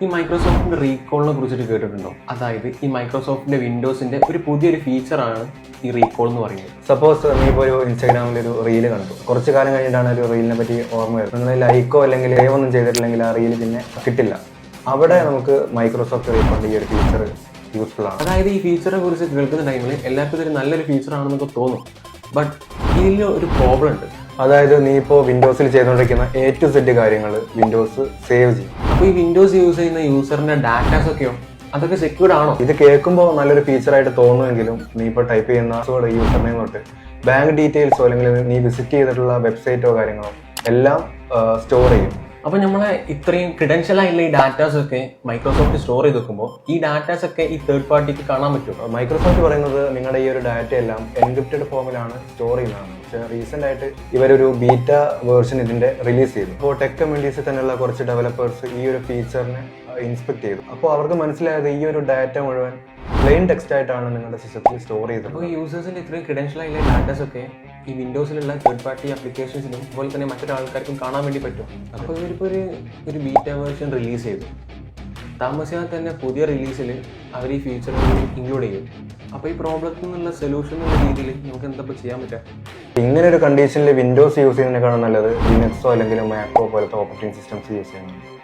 ഈ മൈക്രോസോഫ്റ്റിന്റെ റീകോളിനെ കുറിച്ചിട്ട് കേട്ടിട്ടുണ്ടോ? അതായത് ഈ മൈക്രോസോഫ്റ്റിന്റെ വിൻഡോസിന്റെ ഒരു പുതിയൊരു ഫീച്ചറാണ് ഈ റീകോൾ എന്ന് പറയുന്നത്. സപ്പോസ് നീ ഇപ്പോൾ ഒരു ഇൻസ്റ്റാഗ്രാമിൽ ഒരു റീല് കണ്ടു, കുറച്ച് കാലം കഴിഞ്ഞിട്ടാണ് ഒരു റീലിനെ പറ്റി ഓർമ്മ വരുന്നത്. നിങ്ങൾ ലൈക്കോ അല്ലെങ്കിൽ സേവ് ഒന്നും ചെയ്തിട്ടില്ലെങ്കിൽ ആ റീല് പിന്നെ കിട്ടില്ല. അവിടെ നമുക്ക് മൈക്രോസോഫ്റ്റ് റീകോളിന്റെ ഈ ഒരു ഫീച്ചർ യൂസ്ഫുൾ ആണ്. അതായത് ഈ ഫീച്ചറെ കുറിച്ച് കേൾക്കുന്ന ടൈമിൽ എല്ലാവർക്കും ഇതൊരു നല്ലൊരു ഫീച്ചർ ആണെന്നൊക്കെ തോന്നും. ബട്ട് ഇതിൽ ഒരു പ്രോബ്ലം ഉണ്ട്. അതായത് നീ ഇപ്പോൾ വിൻഡോസിൽ ചെയ്തുകൊണ്ടിരിക്കുന്ന A to Z കാര്യങ്ങൾ വിൻഡോസ് സേവ് ചെയ്യും. അപ്പോൾ ഈ വിൻഡോസ് യൂസ് ചെയ്യുന്ന യൂസറിന്റെ ഡാറ്റാസ് ഒക്കെയോ അതൊക്കെ സെക്യൂർഡ് ആണോ? ഇത് കേൾക്കുമ്പോൾ നല്ലൊരു ഫീച്ചറായിട്ട് തോന്നുമെങ്കിലും നീ ഇപ്പോൾ ടൈപ്പ് ചെയ്യുന്ന യൂസർ നെയിം തൊട്ട് ബാങ്ക് ഡീറ്റെയിൽസോ അല്ലെങ്കിൽ നീ വിസിറ്റ് ചെയ്തിട്ടുള്ള വെബ്സൈറ്റോ കാര്യങ്ങളോ എല്ലാം സ്റ്റോർ ചെയ്യും. അപ്പോൾ നമ്മളെ ഇത്രയും ക്രിഡൻഷ്യൽ ആയിട്ടുള്ള ഈ ഡാറ്റാസ് ഒക്കെ മൈക്രോസോഫ്റ്റ് സ്റ്റോർ ചെയ്ത് വെക്കുമ്പോൾ ഈ ഡാറ്റാസ് ഒക്കെ ഈ തേർഡ് പാർട്ടിക്ക് കാണാൻ പറ്റുമോ? മൈക്രോസോഫ്റ്റ് പറയുന്നത് നിങ്ങളുടെ ഈ ഒരു ഡാറ്റ എല്ലാം എൻക്രിപ്റ്റഡ് ഫോമിലാണ് സ്റ്റോർ ചെയ്യുന്നതാണ്. പക്ഷേ റീസെന്റ് ആയിട്ട് ഇവരൊരു ബീറ്റ വേർഷൻ ഇതിന്റെ റിലീസ് ചെയ്തു. അപ്പോൾ ടെക് കമ്മ്യൂണിറ്റീസിൽ തന്നെയുള്ള കുറച്ച് ഡെവലപ്പേഴ്സ് ഈ ഒരു ഫീച്ചറിനെ ഇൻസ്പെക്ട് ചെയ്തു. അപ്പോൾ അവർക്ക് മനസ്സിലായത് ഈ ഒരു ഡാറ്റ മുഴുവൻ പ്ലെയിൻ ടെക്സ്റ്റ് ആയിട്ടാണ് നിങ്ങളുടെ സിസ്റ്റത്തിൽ സ്റ്റോർ ചെയ്തത്. അപ്പോൾ യൂസേഴ്സിന്റെ ഇത്രയും ക്രിഡൻഷ്യൽ ആയിട്ടുള്ള ഡാറ്റാസ് ഒക്കെ ഈ വിൻഡോസിലുള്ള തേർഡ് പാർട്ടി ആപ്ലിക്കേഷൻസിനും അതുപോലെ തന്നെ മറ്റൊരാൾക്കാർക്കും കാണാൻ വേണ്ടി പറ്റും. അപ്പോൾ ഇവരിപ്പോൾ ഒരു ബീറ്റ വേർഷൻ റിലീസ് ചെയ്തു. താമസിയാതെ തന്നെ പുതിയ റിലീസിൽ അവർ ഈ ഫീച്ചർ ഇൻക്ലൂഡ് ചെയ്യും. അപ്പോൾ ഈ പ്രോബ്ലത്തിൽ നിന്നുള്ള സൊല്യൂഷൻ എന്നുള്ള രീതിയിൽ നമുക്ക് എന്താ ചെയ്യാൻ പറ്റുക? ഇങ്ങനെ ഒരു കണ്ടീഷനിൽ വിൻഡോസ് യൂസ് ചെയ്യുന്നതിനേക്കാളും നല്ലത് ലിനക്സോ അല്ലെങ്കിൽ മാക്കോ പോലത്തെ ഓപ്പറേറ്റിംഗ് സിസ്റ്റംസ് യൂസ് ചെയ്യുന്നത്.